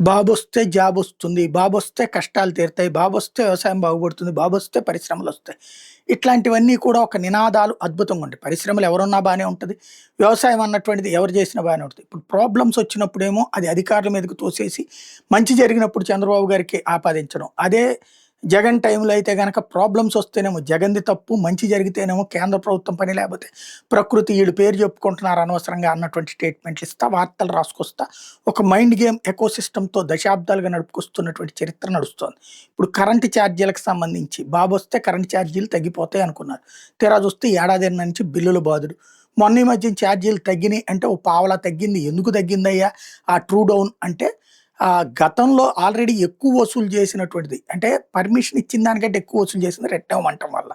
బాబొస్తే జాబొస్తుంది. బాబొస్తే కష్టాలు తీరుతాయి. బాబొస్తే వ్యవసాయం బాగుపడుతుంది. బాబొస్తే పరిశ్రమలొస్తాయి. ఇట్లాంటివన్నీ కూడా ఒక నినాదాలు అద్భుతంగా ఉంటాయి. పరిశ్రమలు ఎవరున్నా బానే ఉంటది. వ్యవసాయం అన్నటువంటిది ఎవరు చేసినా బానే ఉంటది. ఇప్పుడు ప్రాబ్లమ్స్ వచ్చినప్పుడేమో అది అధికారుల మీదకి తోసేసి, మంచి జరిగినప్పుడు చంద్రబాబు గారికి ఆపాదించడం. అదే జగన్ టైంలో అయితే గనక ప్రాబ్లమ్స్ వస్తేనేమో జగన్‌ది తప్పు, మంచి జరిగితేనేమో కేంద్ర ప్రభుత్వం పని, లేపోతే ప్రకృతి ఈళ్ళు పేరు చెప్పుకుంటున్నారు అనవసరంగా అన్నటువంటి స్టేట్మెంట్లు ఇస్తా, వార్తలు రాసుకొస్తా, ఒక మైండ్ గేమ్ ఎకోసిస్టమ్‌తో దశాబ్దాలుగా నడుపుకొస్తున్నటువంటి చరిత్ర నడుస్తోంది. ఇప్పుడు కరెంట్ ఛార్జీలకు సంబంధించి బాబొస్తే కరెంట్ ఛార్జీలు తగ్గిపోతాయి అనుకున్నారు. తీరా చూస్తే ఏడాదిన్నర నుంచి బిల్లుల బాదుడు. మొన్న ఈ మధ్యన ఛార్జీలు తగ్గినియి అంటే ఓ పావలా తగ్గింది. ఎందుకు తగ్గిందయ్యా ఆ ట్రూ డౌన్ అంటే గతంలో ఆల్రెడీ ఎక్కువ వసూలు చేసినటువంటిది. అంటే పర్మిషన్ ఇచ్చిన దానికంటే ఎక్కువ వసూలు చేసింది రెట్టేవమంటం వల్ల.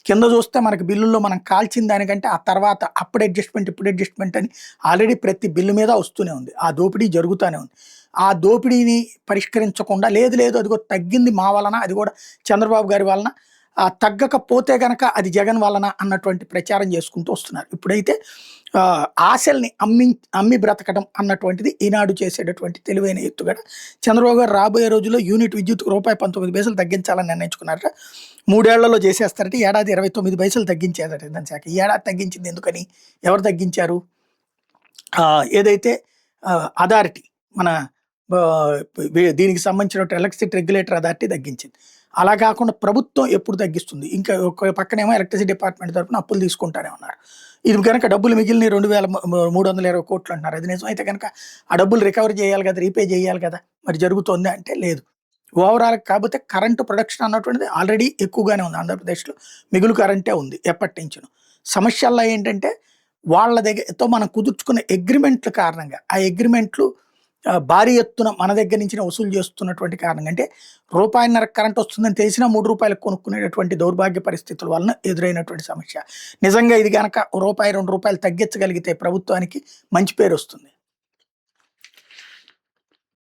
కింద చూస్తే మనకి బిల్లుల్లో మనం కాల్చిన దానికంటే ఆ తర్వాత అప్పుడు అడ్జస్ట్‌మెంట్, ఇప్పుడు అడ్జస్ట్‌మెంట్ అని ఆల్రెడీ ప్రతి బిల్లు మీద వస్తూనే ఉంది. ఆ దోపిడీ జరుగుతానే ఉంది. ఆ దోపిడీని పరిష్కరించకుండా లేదు లేదు అదిగో తగ్గింది మా వలన, అది కూడా చంద్రబాబు గారి వలన, తగ్గకపోతే గనక అది జగన్ వలన అన్నటువంటి ప్రచారం చేసుకుంటూ వస్తున్నారు. ఇప్పుడైతే ఆశల్ని అమ్మి బ్రతకడం అన్నటువంటిది ఈనాడు చేసేటటువంటి తెలివైన ఎత్తుగడ. చంద్రబాబు గారు రాబోయే రోజుల్లో యూనిట్ విద్యుత్‌కు రూపాయి 19 పైసలు తగ్గించాలని నిర్ణయించుకున్నారట. 3 ఏళ్లలో చేసేస్తారట. ఏడాది 29 పైసలు తగ్గించేదట ఇంధన శాఖ. ఈ ఏడాది తగ్గించింది ఎందుకని? ఎవరు తగ్గించారు? ఏదైతే అథారిటీ మన దీనికి సంబంధించినటువంటి ఎలక్ట్రిసిటీ రెగ్యులేటర్ అథారిటీ తగ్గించింది. అలా కాకుండా ప్రభుత్వం ఎప్పుడు తగ్గిస్తుంది? ఇంకా ఒక పక్కనేమో ఎలక్ట్రిసిటీ డిపార్ట్మెంట్ తరపున అప్పులు తీసుకుంటానే ఉన్నారు. ఇది గనక డబ్బులు మిగిలినయి 2,320 కోట్లు అంటున్నారు. అది నిజమైతే గనక ఆ డబ్బులు రికవరీ చేయాలి కదా! రీపే చేయాలి కదా! మరి జరుగుతోందా అంటే లేదు. ఓవరాల్ కాకపోతే కరెంట్ ప్రొడక్షన్ అన్నటువంటిది ఆల్రెడీ ఎక్కువగానే ఉంది ఆంధ్రప్రదేశ్‌లో. మిగులు కరెంటే ఉంది ఎప్పటినుంచో. సమస్యల్లో ఏంటంటే వాళ్ళ దగ్గరతో మనం కుదుర్చుకున్న అగ్రీమెంట్ల కారణంగా, ఆ అగ్రీమెంట్లు భారీ ఎత్తున మన దగ్గర నుంచినే వసూలు చేస్తున్నటువంటి కారణంగా, అంటే రూపాయిన్నర కరెంట్ వస్తుందని తెలిసినా రూ. 3 కొనుక్కునేటటువంటి దౌర్భాగ్య పరిస్థితుల వలన ఎదురైనటువంటి సమస్య. నిజంగా ఇది గనక రూ. 1, రూ. 2 తగ్గించగలిగితే ప్రభుత్వానికి మంచి పేరొస్తుంది.